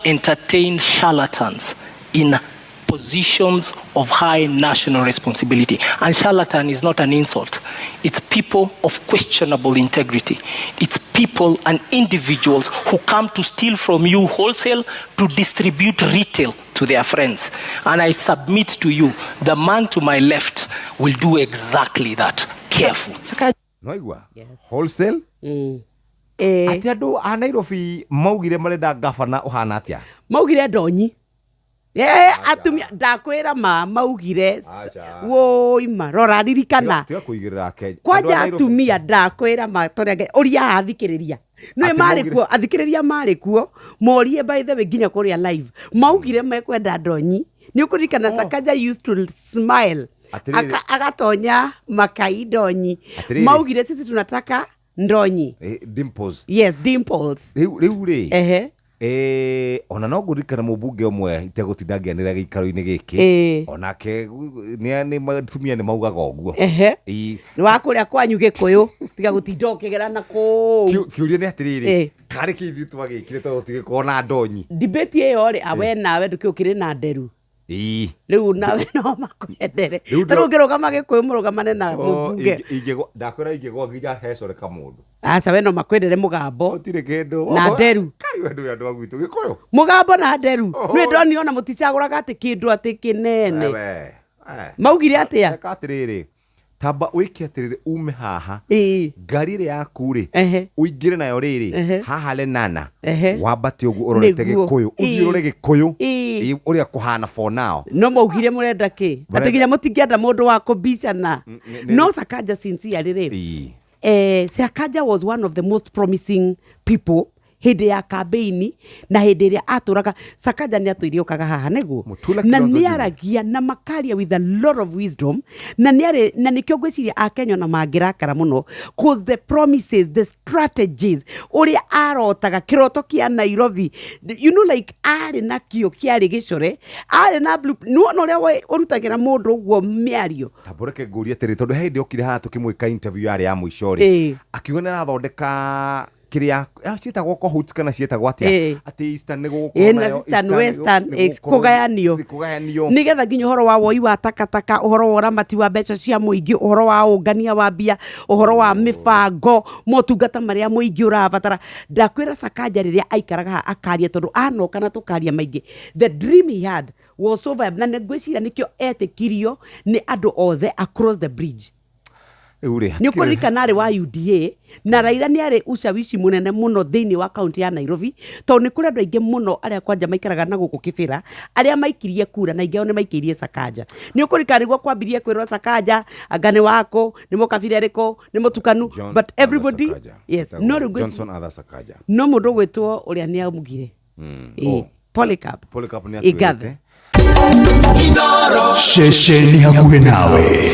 entertain charlatans in positions of high national responsibility. And charlatan is not an insult. It's people of questionable integrity. It's people and individuals who come to steal from you wholesale to distribute retail to their friends. And I submit to you, the man to my left will do exactly that. Careful. Yes. Wholesale? Ati andu a Nairobi maugire marenda gavana uhana atia? Maugire Ndonyi. Atumia ndakwira maugire woi marora ririkana tiga kuigirira Kenya kwanja atumia ndakwira matorege uria athikiriria no marikuo athikiriria marikuo morie by the way ginya kuria live maugire mekwenda Ndonyi ni ukurikana Sakaja used to smile agatonya makai Ndonyi maugire sisi tunataka Ndonyi Dimples. Yes, Dimples. Riu ri ona no ngurikana mubunge omwe itegutindangianira giikaro-ini giki onake ni matumia ni maugaga uguo ni wakuria kwanyu Gikuyu tiga gutinda ukigerana ku kiuria ni atiriri kari kithi twagikire to tigikona Ndonyi debate iyo ri awe nawe ndukiukire na nderu riu nawe no makwendere tarungirugama Gikuyu murugamane na mubunge ndakwira ingigwa nginya hecoreka mundu aca we no makwendere mugambo utire kindu na nderu kari wendu andu agwitu Gikuyu mugambo na nderu ni ndoni ona muticaguraga ati kindu ati kinene maugire atia atiriri tamba wiki atiriri ume haha ngari ri yaku ri uingire nayo riri haha Lenana wambate ugu urorete Gikuyu uthirore Gikuyu uria kuhana for now no maugire murenda ki ati ginya mutingienda mundu wa kubicana no Sakaja sincerely riri Sakaja was one of the most promising people hindi ya campaign na hindi iria aturaga Sakaja ni atuirio kaga haha neguo na ni aragia na makaria with a lot of wisdom na nikyo gwiciria Akenya na mangirakara muno cause the promises, the strategies uria arotaga kiroto kia Nairobi, you know, like ari na kio kiari gicore ari na blue no uria urutagira mundu guo miario taboreke nguria tiri tondu hindi okire haha tukimwika interview yari ya mwisho ri akiuga na athondeka kiria cietagwo kohut kana cietagwo atia ati Eastern nigo Eastern Western kugayanio nigetha nginya uhoro wa woi wa takataka uhoro wa ramati wa mbeca cia muingi uhoro wa ungania wa mbia uhoro wa mibango motungata maria muingi urabatara ndakwira Sakaja riria aikaraga akaria tondu anoka na tukaria maingi the dream he had was so viable na ngwiciria nikyo etikirio ni andu othe across the bridge ni ukurikana ari wa UDA na Raila ni ari ushawishi munene muno thiini wa county ya Nairobi to ni kuri andu aingi muno aria kwanja maikaraga na guku Kibira aria maikirie kura na ingeo ni maikirie Sakaja ni ukurikana niguo kwambirie kwirwo Sakaja angane wako ni mukabira eriko ni mutukanu but everybody yes no Johnson other Sakaja no mundu gwitwo uria ni amugire Polycarp ni atuirite sheshe ni hakuhe nawe